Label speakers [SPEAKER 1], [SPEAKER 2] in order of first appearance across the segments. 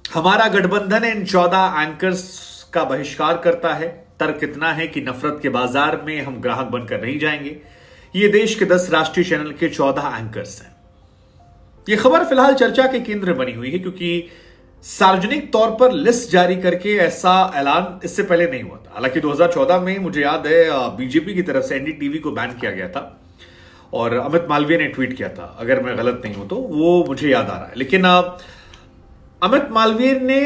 [SPEAKER 1] हमारा गठबंधन इन 14 एंकर्स का बहिष्कार करता है। तर्क इतना है कि नफरत के बाजार में हम ग्राहक बनकर नहीं जाएंगे। ये देश के 10 राष्ट्रीय चैनल के 14 एंकर्स हैं। ये खबर फिलहाल चर्चा के केंद्र बनी हुई है क्योंकि सार्वजनिक तौर पर लिस्ट जारी करके ऐसा ऐलान इससे पहले नहीं हुआ था। हालांकि 2014 में मुझे याद है बीजेपी की तरफ से एनडीटीवी को बैन किया गया था और अमित मालवीय ने ट्वीट किया था, अगर मैं गलत नहीं हूं तो वो मुझे याद आ रहा है। लेकिन अमित मालवीय ने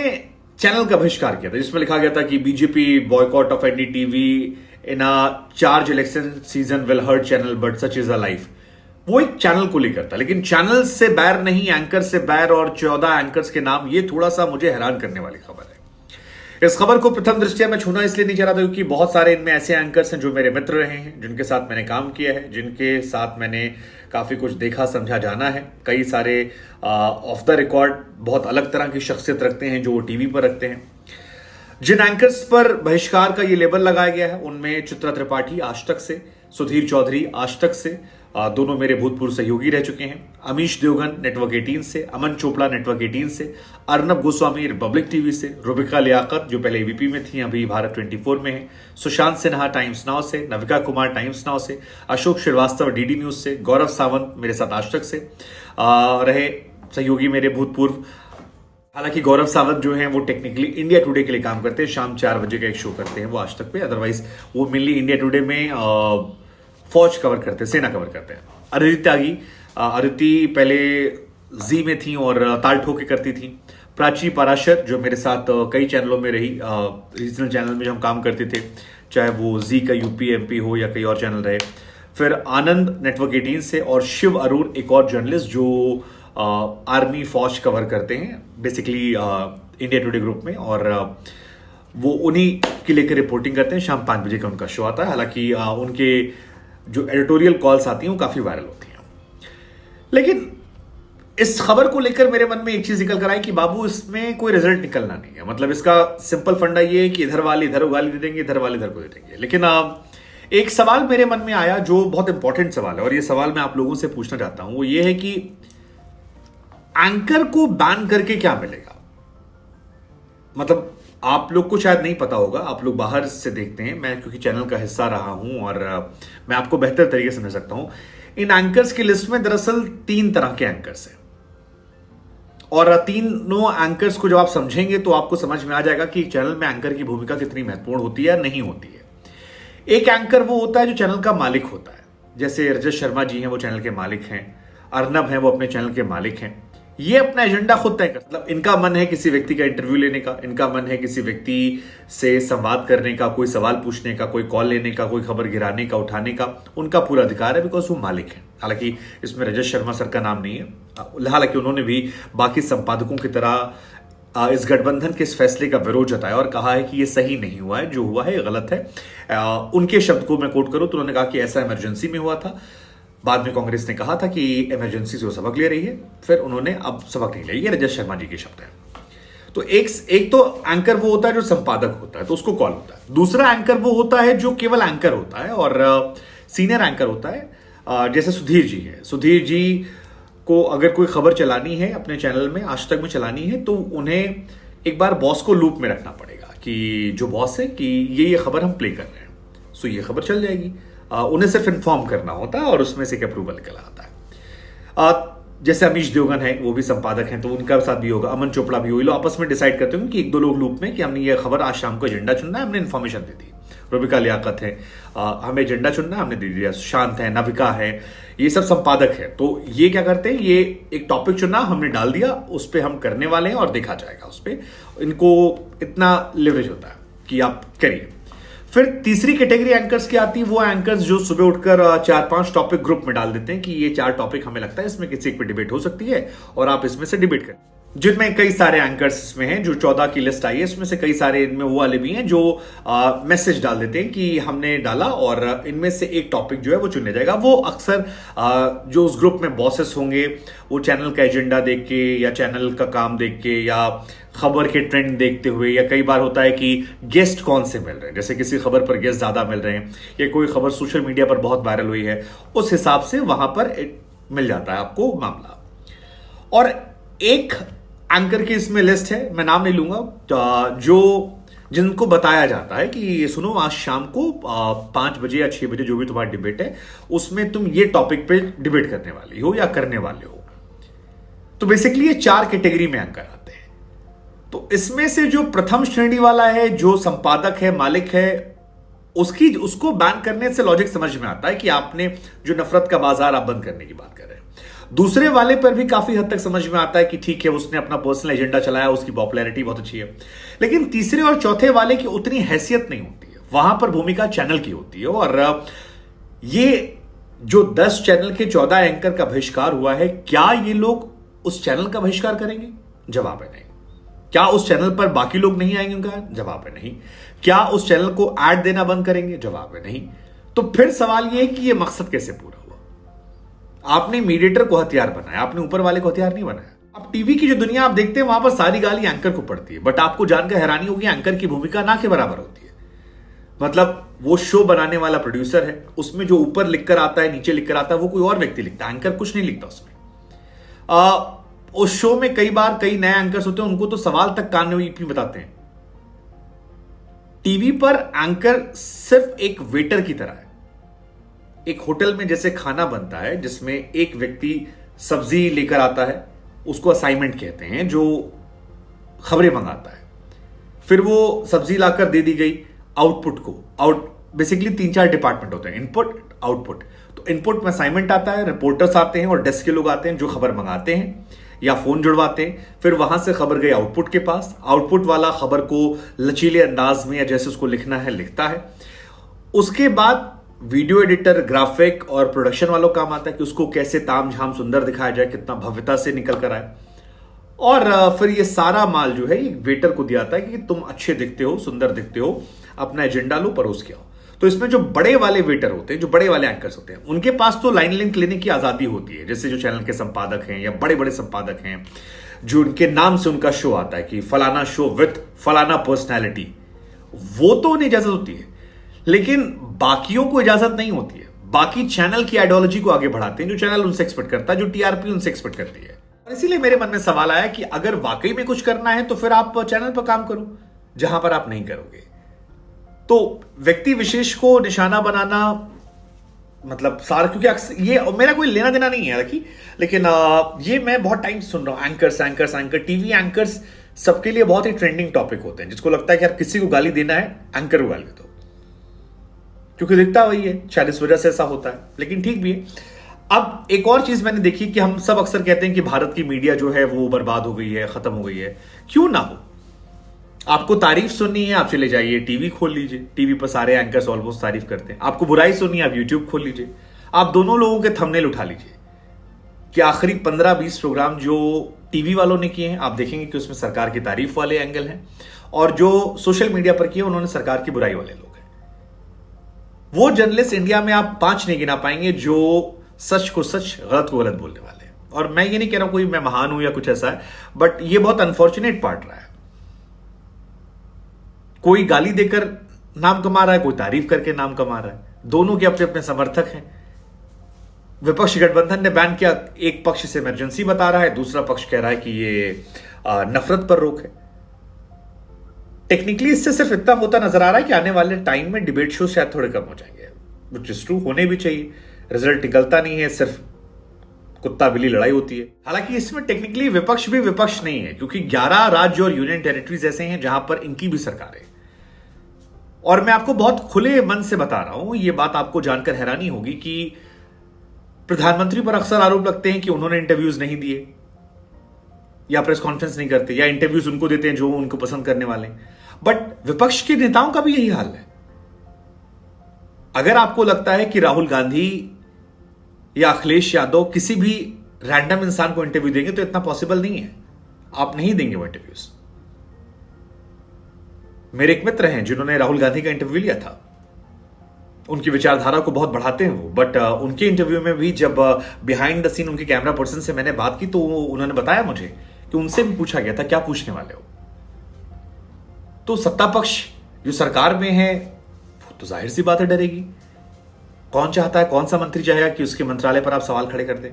[SPEAKER 1] चैनल का बहिष्कार किया था जिसमें लिखा गया था कि BJP boycott of NDTV in a charge election season will hurt channel but such is a life. वो एक चैनल को लेकर था, लेकिन चैनल से बैर नहीं, एंकर से बैर और 14 एंकर्स के नाम, ये थोड़ा सा मुझे हैरान करने वाली खबर है। इस खबर को प्रथम दृष्टया मैं छूना इसलिए नहीं चाह रहा था क्योंकि बहुत सारे इनमें ऐसे एंकर्स हैं जो मेरे मित्र रहे हैं, जिनके साथ मैंने काम किया है, जिनके साथ मैंने काफी कुछ देखा समझा जाना है। कई सारे ऑफ द रिकॉर्ड बहुत अलग तरह की शख्सियत रखते हैं जो वो टीवी पर रखते हैं। जिन एंकर्स पर बहिष्कार का ये लेबल लगाया गया है उनमें चित्रा त्रिपाठी आज तक से, सुधीर चौधरी आज तक से, दोनों मेरे भूतपूर्व सहयोगी रह चुके हैं, अमीश देवगन नेटवर्क 18 से, अमन चोपड़ा नेटवर्क 18 से, अर्नब गोस्वामी रिपब्लिक टीवी से, रुबिका लियाकत जो पहले एबीपी में थी अभी भारत 24 में है, सुशांत सिन्हा टाइम्स नाउ से, नविका कुमार टाइम्स नाउ से, अशोक श्रीवास्तव डीडी न्यूज से, गौरव सावंत मेरे साथ आज तक से रहे सहयोगी मेरे भूतपूर्व। हालांकि गौरव सावंत जो हैं वो टेक्निकली इंडिया टुडे के लिए काम करते हैं, शाम 4 बजे का एक शो करते हैं वो आज तक पे, अदरवाइज वो मेनली इंडिया टुडे में फौज कवर करते हैं, सेना कवर करते हैं। अदिति त्यागी, अदिति पहले जी में थी और ताल ठोके करती थी। प्राची पराशर जो मेरे साथ कई चैनलों में रही, रीजनल चैनल में जो हम काम करते थे, चाहे वो जी का यूपी एमपी हो या कई और चैनल रहे। फिर आनंद नेटवर्क 18 से और शिव अरुण एक और जर्नलिस्ट जो आर्मी फौज कवर करते हैं बेसिकली इंडिया टुडे ग्रुप में, और वो उन्हीं के लेकर रिपोर्टिंग करते हैं। शाम 5 बजे का उनका शो आता है। हालांकि उनके जो एडिटोरियल कॉल्स आती हैं वो काफी वायरल होती हैं। लेकिन इस खबर को लेकर मेरे मन में एक चीज निकल कर आई कि बाबू इसमें कोई रिजल्ट निकलना नहीं है। मतलब इसका सिंपल फंडा ये है कि इधर वाले इधर गाली दे देंगे, इधर वाले इधर को दे देंगे। लेकिन एक सवाल मेरे मन में आया जो बहुत इंपॉर्टेंट सवाल है और ये सवाल मैं आप लोगों से पूछना चाहता हूं, वो ये है कि एंकर को बैन करके क्या मिलेगा। मतलब आप लोग को शायद नहीं पता होगा, आप लोग बाहर से देखते हैं, मैं क्योंकि चैनल का हिस्सा रहा हूं और मैं आपको बेहतर तरीके से समझ सकता हूं। इन एंकर्स की लिस्ट में दरअसल 3 तरह के एंकर्स हैं और तीनों एंकर्स को जब आप समझेंगे तो आपको समझ में आ जाएगा कि चैनल में एंकर की भूमिका कितनी महत्वपूर्ण होती है या नहीं होती है। एक एंकर वो होता है जो चैनल का मालिक होता है, जैसे रजत शर्मा जी हैं, वो चैनल के मालिक हैं। अर्नब हैं, वो अपने चैनल के मालिक हैं। ये अपना एजेंडा खुद तय करते, मतलब इनका मन है किसी व्यक्ति का इंटरव्यू लेने का, इनका मन है किसी व्यक्ति से संवाद करने का, कोई सवाल पूछने का, कोई कॉल लेने का, कोई खबर गिराने का, उठाने का, उनका पूरा अधिकार है बिकॉज वो मालिक है। हालांकि इसमें रजत शर्मा सर का नाम नहीं है, हालांकि उन्होंने भी बाकी संपादकों की तरह इस गठबंधन के इस फैसले का विरोध जताया और कहा है कि ये सही नहीं हुआ है, जो हुआ है ये गलत है। उनके शब्द को मैं कोट करूं तो उन्होंने कहा कि ऐसा इमरजेंसी में हुआ था। बाद में कांग्रेस ने कहा था कि इमरजेंसी से वो सबक ले रही है, फिर उन्होंने अब सबक नहीं लिया। ये रजत शर्मा जी के शब्द हैं। तो एक तो एंकर वो होता है जो संपादक होता है तो उसको कॉल होता है। दूसरा एंकर वो होता है जो केवल एंकर होता है और सीनियर एंकर होता है, जैसे सुधीर जी है। सुधीर जी को अगर कोई खबर चलानी है अपने चैनल में, आज तक में चलानी है, तो उन्हें एक बार बॉस को लूप में रखना पड़ेगा कि जो बॉस है कि ये खबर हम प्ले कर रहे हैं, सो ये खबर चल जाएगी। उन्हें सिर्फ इन्फॉर्म करना होता है और उसमें से एक अप्रूवल निकल आता है। जैसे अमीश देवगन है, वो भी संपादक हैं, तो उनका साथ भी होगा, अमन चोपड़ा भी होगा, आपस में डिसाइड करते होंगे कि 1-2 लोग लूप में कि हमने ये खबर आज शाम को एजेंडा चुनना है, हमने इन्फॉर्मेशन दे दी। रुबिका लियाकत है, हमें एजेंडा चुनना है, हमने दे दिया। सुशांत है, नविका है, ये सब संपादक है। तो ये क्या करते हैं, ये एक टॉपिक चुना, हमने डाल दिया, उस पर हम करने वाले हैं और देखा जाएगा उस पर। इनको इतना लिवरेज होता है कि आप करिए। फिर तीसरी कैटेगरी एंकर्स की आती है, वो एंकर्स जो सुबह उठकर 4-5 टॉपिक ग्रुप में डाल देते हैं कि ये 4 टॉपिक हमें लगता है इसमें किसी एक पे डिबेट हो सकती है और आप इसमें से डिबेट करें। जिनमें कई सारे एंकर्स इसमें हैं, जो 14 की लिस्ट आई है इसमें से कई सारे इनमें वो वाले भी हैं जो मैसेज डाल देते हैं कि हमने डाला और इनमें से एक टॉपिक जो है वो चुने जाएगा। वो अक्सर जो उस ग्रुप में बॉसेस होंगे वो चैनल का एजेंडा देख के या चैनल का काम देख के या खबर के ट्रेंड देखते हुए, या कई बार होता है कि गेस्ट कौन से मिल रहे हैं, जैसे किसी खबर पर गेस्ट ज्यादा मिल रहे हैं या कोई खबर सोशल मीडिया पर बहुत वायरल हुई है, उस हिसाब से वहां पर मिल जाता है आपको मामला। और एक एंकर की इसमें लिस्ट है, मैं नाम नहीं लूंगा, जो जिनको बताया जाता है कि सुनो आज शाम को 5 बजे या 6 बजे जो भी तुम्हारा डिबेट है उसमें तुम ये टॉपिक पे डिबेट करने वाली हो या करने वाले हो। तो बेसिकली ये 4 कैटेगरी में एंकर आते हैं। तो इसमें से जो प्रथम श्रेणी वाला है, जो संपादक है, मालिक है, उसको बैन करने से लॉजिक समझ में आता है कि आपने जो नफरत का बाजार आप बंद करने की बात कर रहे हैं। दूसरे वाले पर भी काफी हद तक समझ में आता है कि ठीक है उसने अपना पर्सनल एजेंडा चलाया, उसकी पॉपुलैरिटी बहुत अच्छी है। लेकिन तीसरे और चौथे वाले की उतनी हैसियत नहीं होती है, वहां पर भूमिका चैनल की होती है। और ये जो 10 चैनल के 14 एंकर का बहिष्कार हुआ है, क्या ये लोग उस चैनल का बहिष्कार करेंगे? जवाब है नहीं। क्या उस चैनल पर बाकी लोग नहीं आएंगे? उनका जवाब है नहीं। क्या उस चैनल को ऐड देना बंद करेंगे? जवाब है नहीं। तो फिर सवाल यह है कि यह मकसद कैसे पूरा हुआ? आपने मीडिएटर को हथियार बनाया, आपने ऊपर वाले को हथियार नहीं बनाया। अब टीवी की जो दुनिया आप देखते हैं वहां पर सारी गाली एंकर को पड़ती है, बट आपको जानकर हैरानी होगी एंकर की भूमिका ना के बराबर होती है। मतलब वो शो बनाने वाला प्रोड्यूसर है, उसमें जो ऊपर लिखकर आता है नीचे लिखकर आता है वो कोई और व्यक्ति लिखता है, एंकर कुछ नहीं लिखता उसमें। उस शो में कई बार कई नए एंकर्स होते हैं, उनको तो सवाल तक कान में बताते हैं। टीवी पर एंकर सिर्फ एक वेटर की तरह है। एक होटल में जैसे खाना बनता है जिसमें एक व्यक्ति सब्जी लेकर आता है, उसको असाइनमेंट कहते हैं, जो खबरें मंगाता है। फिर वो सब्जी लाकर दे दी गई आउटपुट को। बेसिकली 3-4 डिपार्टमेंट होते हैं, इनपुट आउटपुट। तो इनपुट में असाइनमेंट आता है, रिपोर्टर्स आते हैं और डेस्क के लोग आते हैं जो खबर मंगाते हैं या फोन जुड़वाते हैं। फिर वहां से खबर गई आउटपुट के पास, आउटपुट वाला खबर को लचीले अंदाज में या जैसे उसको लिखना है लिखता है। उसके बाद वीडियो एडिटर, ग्राफिक और प्रोडक्शन वालों का काम आता है कि उसको कैसे तामझाम सुंदर दिखाया जाए, कितना भव्यता से निकल कर आए। और फिर ये सारा माल जो है ये वेटर को दिया जाता है कि तुम अच्छे दिखते हो, सुंदर दिखते हो, अपना एजेंडा लो, परोस के आओ। तो इसमें जो बड़े वाले वेटर होते हैं, जो बड़े वाले एंकर्स होते हैं, उनके पास तो लाइन लिंक लेने की आजादी होती है। जैसे जो चैनल के संपादक हैं या बड़े बड़े संपादक हैं, जो उनके नाम से उनका शो आता है कि फलाना शो विथ फलाना पर्सनैलिटी, वो तो उन्हें इजाजत होती है। लेकिन बाकियों को इजाजत नहीं होती है। बाकी चैनल की आइडियोलॉजी को आगे बढ़ाते हैं, जो चैनल उनसे एक्सपेक्ट करता है, जो टीआरपी उनसे एक्सपेक्ट करती है। और इसीलिए मेरे मन में सवाल आया कि अगर वाकई में कुछ करना है तो फिर आप चैनल पर काम करो जहां पर आप नहीं करोगे। तो व्यक्ति विशेष को निशाना बनाना मतलब सारा, क्योंकि ये मेरा कोई लेना देना नहीं है लेकिन ये मैं बहुत टाइम से सुन रहा हूं, एंकर टीवी एंकर्स सबके लिए बहुत ही ट्रेंडिंग टॉपिक होते हैं, जिसको लगता है कि यार किसी को गाली देना है एंकर को गाली दो, क्योंकि दिखता वही है, शायद इस वजह से ऐसा होता है। लेकिन ठीक भी है। अब एक और चीज मैंने देखी कि हम सब अक्सर कहते हैं कि भारत की मीडिया जो है वो बर्बाद हो गई है, खत्म हो गई है। क्यों ना हो? आपको तारीफ सुननी है, आप चले जाइए टीवी खोल लीजिए, टीवी पर सारे एंकर्स ऑलमोस्ट तारीफ करते हैं। आपको बुराई सुननी है, आप यूट्यूब खोल लीजिए, आप दोनों लोगों के थंबनेल उठा लीजिए कि आखिरी 15-20 प्रोग्राम जो टीवी वालों ने किए हैं, आप देखेंगे कि उसमें सरकार की तारीफ वाले एंगल हैं, और जो सोशल मीडिया पर किए उन्होंने सरकार की बुराई वाले लोग हैं। वो जर्नलिस्ट इंडिया में आप 5 नहीं गिना पाएंगे जो सच को सच, गलत को गलत बोलने वाले हैं। और मैं ये नहीं कह रहा हूं कोई मैं महान हूं या कुछ ऐसा है, बट ये बहुत अनफॉर्चुनेट पार्ट रहा है। कोई गाली देकर नाम कमा रहा है, कोई तारीफ करके नाम कमा रहा है। दोनों के अपने अपने समर्थक हैं। विपक्ष गठबंधन ने बैन किया, एक पक्ष से इमरजेंसी बता रहा है, दूसरा पक्ष कह रहा है कि ये नफरत पर रोक है। टेक्निकली इससे सिर्फ इतना होता नजर आ रहा है कि आने वाले टाइम में डिबेट शो शायद थोड़े कम हो जाएंगे, विच इज ट्रू, होने भी चाहिए। रिजल्ट निकलता नहीं है, सिर्फ कुत्ता बिल्ली लड़ाई होती है। हालांकि इसमें टेक्निकली विपक्ष भी विपक्ष नहीं है, क्योंकि 11 राज्य और यूनियन टेरिटरीज ऐसे हैं जहां पर इनकी भी सरकार है। और मैं आपको बहुत खुले मन से बता रहा हूं, यह बात आपको जानकर हैरानी होगी कि प्रधानमंत्री पर अक्सर आरोप लगते हैं कि उन्होंने इंटरव्यूज नहीं दिए या प्रेस कॉन्फ्रेंस नहीं करते, या इंटरव्यूज उनको देते हैं जो उनको पसंद करने वाले। बट विपक्ष के नेताओं का भी यही हाल है। अगर आपको लगता है कि राहुल गांधी या अखिलेश यादव किसी भी रैंडम इंसान को इंटरव्यू देंगे, तो इतना पॉसिबल नहीं है। आप नहीं देंगे वो इंटरव्यूज। मेरे एक मित्र हैं जिन्होंने राहुल गांधी का इंटरव्यू लिया था। उनकी विचारधारा को बहुत बढ़ाते हैं वो, बट उनके इंटरव्यू में भी जब बिहाइंड द सीन उनके कैमरा पर्सन से मैंने बात की, तो उन्होंने बताया मुझे कि उनसे भी पूछा गया था क्या पूछने वाले हो। तो सत्ता पक्ष जो सरकार में है वो तो जाहिर सी बात है डरेगी। कौन चाहता है, कौन सा मंत्री चाहेगा कि उसके मंत्रालय पर आप सवाल खड़े कर दें?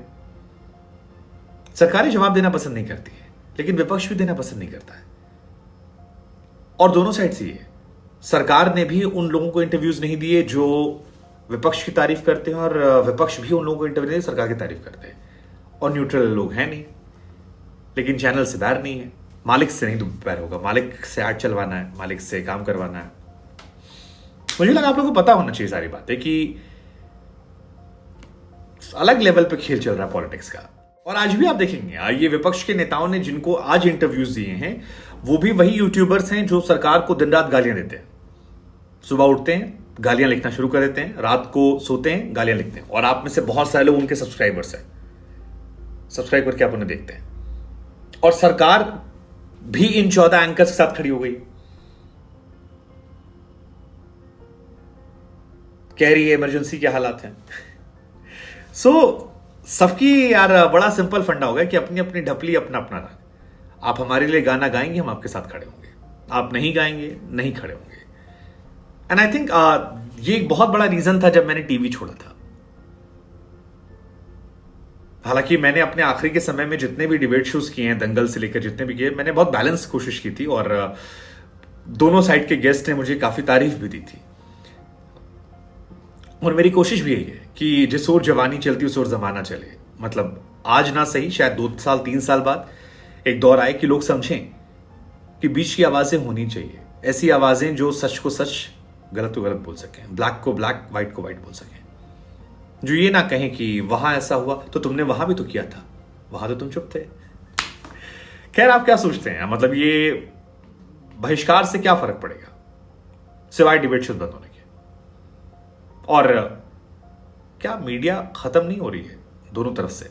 [SPEAKER 1] सरकारें जवाब देना पसंद नहीं करती है। लेकिन विपक्ष भी देना पसंद नहीं करता है। और दोनों साइड से ये सरकार ने भी उन लोगों को इंटरव्यूज नहीं दिए जो विपक्ष की तारीफ करते हैं, और विपक्ष भी उन लोगों को इंटरव्यू नहीं सरकार की तारीफ करते हैं। और न्यूट्रल लोग हैं नहीं, लेकिन चैनल से बैर नहीं है। मालिक से नहीं तो बैर होगा, मालिक से ऐड चलवाना है, मालिक से काम करवाना है। मुझे लगा आप लोगों को पता होना चाहिए सारी बातें कि अलग लेवल पे खेल चल रहा है पॉलिटिक्स का। और आज भी आप देखेंगे ये विपक्ष के नेताओं ने जिनको आज इंटरव्यूज दिए हैं वो भी वही यूट्यूबर्स हैं जो सरकार को दिन रात गालियां देते हैं। सुबह उठते हैं, गालियां लिखना शुरू कर देते हैं, रात को सोते हैं, गालियां लिखते हैं। और आप में से बहुत सारे लोग उनके सब्सक्राइबर्स हैं, सब्सक्राइब करके आप उन्हें देखते हैं। और सरकार भी इन 14 एंकर्स के साथ खड़ी हो गई, कह रही है इमरजेंसी के हालात हैं। सबकी यार बड़ा सिंपल फंडा होगा कि अपनी अपनी ढपली अपना अपना राग। आप हमारे लिए गाना गाएंगे, हम आपके साथ खड़े होंगे। आप नहीं गाएंगे, नहीं खड़े होंगे। एंड आई थिंक ये एक बहुत बड़ा रीजन था जब मैंने टीवी छोड़ा था। हालांकि मैंने अपने आखिरी के समय में जितने भी डिबेट शोज किए हैं, दंगल से लेकर जितने भी किए, मैंने बहुत बैलेंस कोशिश की थी और दोनों साइड के गेस्ट ने मुझे काफी तारीफ भी दी थी। और मेरी कोशिश भी यही है कि जिस ओर जवानी चलती उस ओर जमाना चले। मतलब आज ना सही, शायद 2 साल 3 साल बाद एक दौर आए कि लोग समझें कि बीच की आवाजें होनी चाहिए, ऐसी आवाजें जो सच को सच, गलत को गलत बोल सकें, ब्लैक को ब्लैक, व्हाइट को व्हाइट बोल सकें। जो ये ना कहें कि वहां ऐसा हुआ तो तुमने वहां भी तो किया था, वहां तो तुम चुप थे। खैर, आप क्या सोचते हैं? मतलब ये बहिष्कार से क्या फर्क पड़ेगा सिवाय डिबेट शो बंद होने के? और क्या मीडिया खत्म नहीं हो रही है दोनों तरफ से?